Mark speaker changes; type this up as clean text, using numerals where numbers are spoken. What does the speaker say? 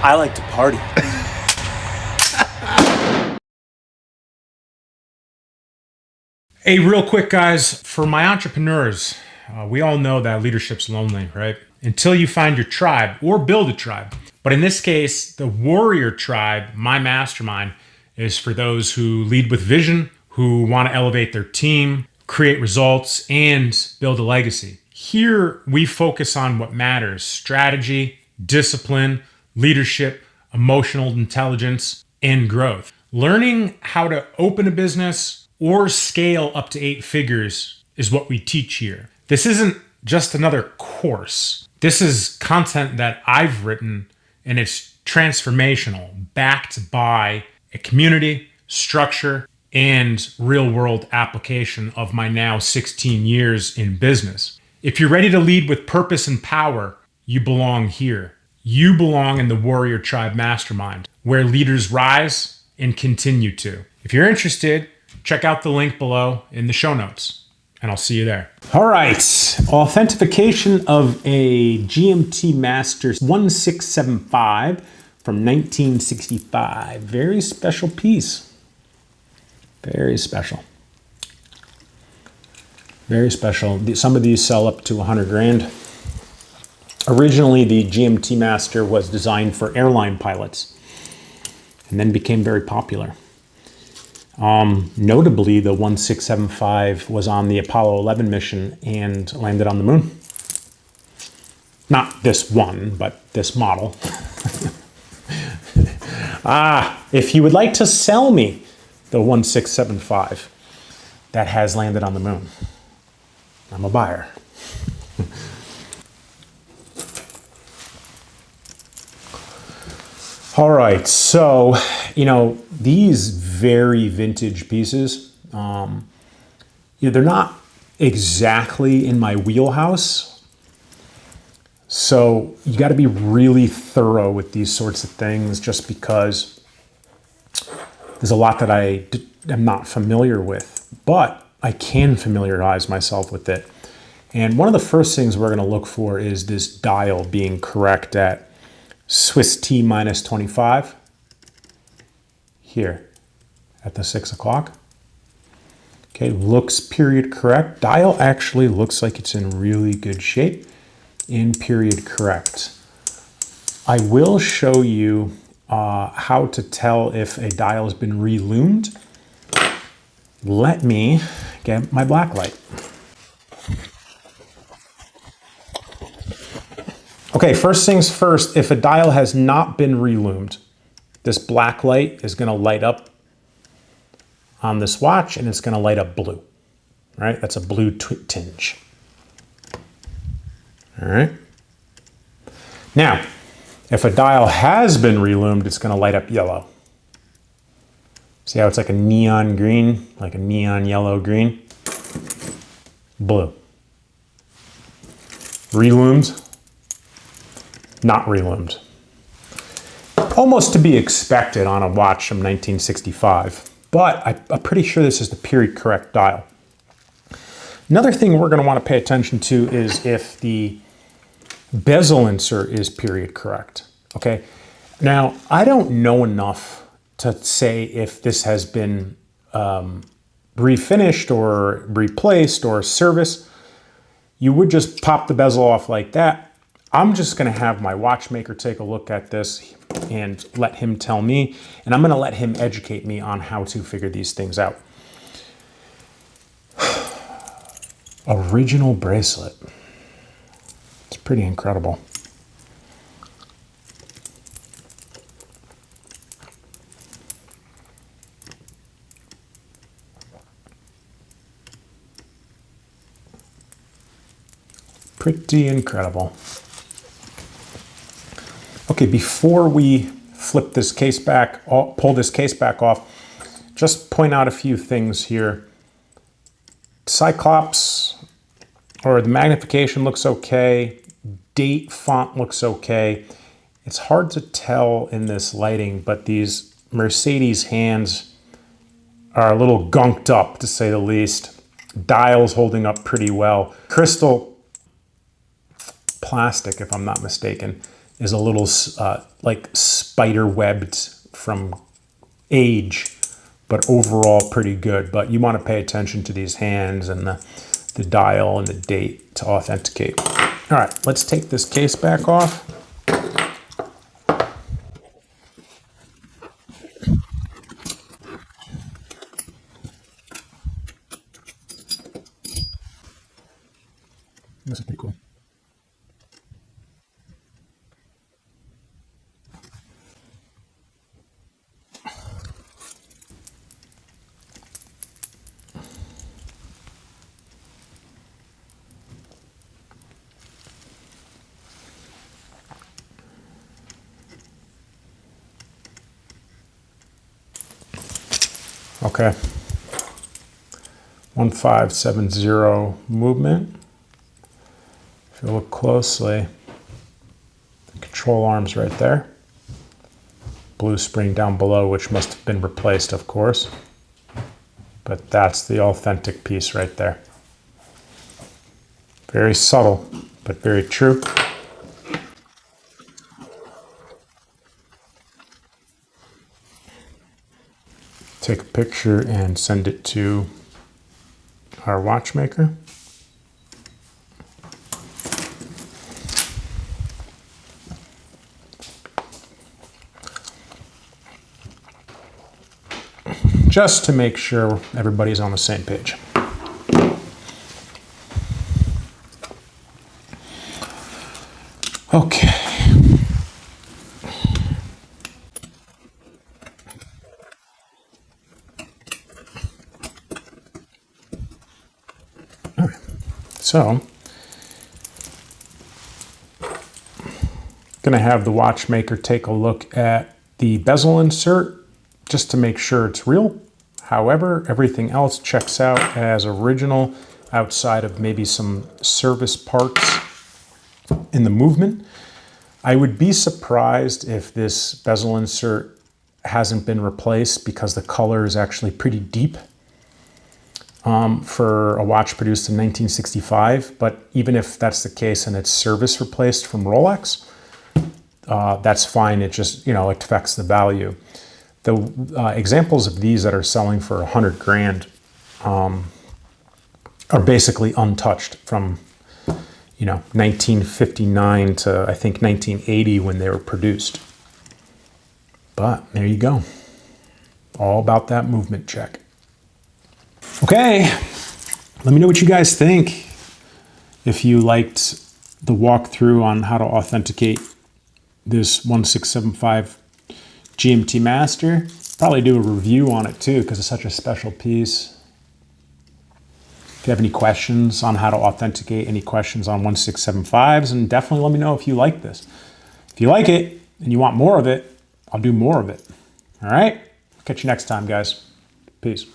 Speaker 1: I like to party.
Speaker 2: Hey, real quick, guys, for my entrepreneurs, we all know that leadership's lonely, right? Until you find your tribe or build a tribe. But in this case, the warrior tribe, my mastermind, is for those who lead with vision, who want to elevate their team, create results, and build a legacy. Here, we focus on what matters: strategy, discipline, leadership, emotional intelligence, and growth. Learning how to open a business or scale up to 8 figures is what we teach here. This isn't just another course. This is content that I've written, and it's transformational, backed by a community, structure, and real-world application of my now 16 years in business. If you're ready to lead with purpose and power, you belong here. You belong in the Warrior Tribe Mastermind, where leaders rise and continue to. If you're interested, check out the link below in the show notes, and I'll see you there. All right, authentication of a GMT Master 1675 from 1965. Very special piece. Very special. Very special. Some of these sell up to 100 grand. Originally, the GMT Master was designed for airline pilots and then became very popular. Notably, the 1675 was on the Apollo 11 mission and landed on the moon. Not this one, but this model. If you would like to sell me the 1675 that has landed on the moon, I'm a buyer. All right, so, these very vintage pieces, they're not exactly in my wheelhouse. So you got to be really thorough with these sorts of things, just because there's a lot that I am not familiar with, but I can familiarize myself with it. And one of the first things we're going to look for is this dial being correct at Swiss T minus 25 here at the 6 o'clock. Okay, looks period correct. Dial actually looks like it's in really good shape and period correct. I will show you how to tell if a dial has been reloomed. Let me get my black light. Okay, first things first, if a dial has not been reloomed, this black light is going to light up on this watch, and it's going to light up blue, right? That's a blue tinge. All right. Now, if a dial has been reloomed, it's going to light up yellow. See how it's like a neon green, like a neon yellow green? Blue. Reloomed. Not reloomed. Almost to be expected on a watch from 1965, but I'm pretty sure this is the period correct dial. Another thing we're going to want to pay attention to is if the bezel insert is period correct. Okay. Now, I don't know enough to say if this has been refinished or replaced or serviced. You would just pop the bezel off like that. I'm just going to have my watchmaker take a look at this and let him tell me, and I'm going to let him educate me on how to figure these things out. Original bracelet. It's pretty incredible. Pretty incredible. Okay, before we flip this case back, pull this case back off, just point out a few things here. Cyclops, or the magnification looks okay. Date font looks okay. It's hard to tell in this lighting, but these Mercedes hands are a little gunked up, to say the least. Dial's holding up pretty well. Crystal plastic, if I'm not mistaken. is a little like spider webbed from age, but overall pretty good. But you want to pay attention to these hands and the dial and the date to authenticate. All right, let's take this case back off. This is pretty cool. Okay. 1570 movement. If you look closely, the control arm's right there. Blue spring down below, which must have been replaced, of course. But that's the authentic piece right there. Very subtle, but very true. Take a picture and send it to our watchmaker. Just to make sure everybody's on the same page. Okay. All right. So, going to have the watchmaker take a look at the bezel insert just to make sure it's real. However, everything else checks out as original outside of maybe some service parts in the movement. I would be surprised if this bezel insert hasn't been replaced because the color is actually pretty deep for a watch produced in 1965. But even if that's the case and it's service replaced from Rolex, that's fine. It just, it affects the value. The examples of these that are selling for 100 grand are basically untouched from 1959 to I think 1980 when they were produced. But there you go. All about that movement check. Okay, let me know what you guys think. If you liked the walkthrough on how to authenticate this 1675 GMT Master, probably do a review on it too because it's such a special piece. If you have any questions on how to authenticate, any questions on 1675s, and definitely let me know if you like this. If you like it and you want more of it, I'll do more of it. All right? Catch you next time, guys. Peace.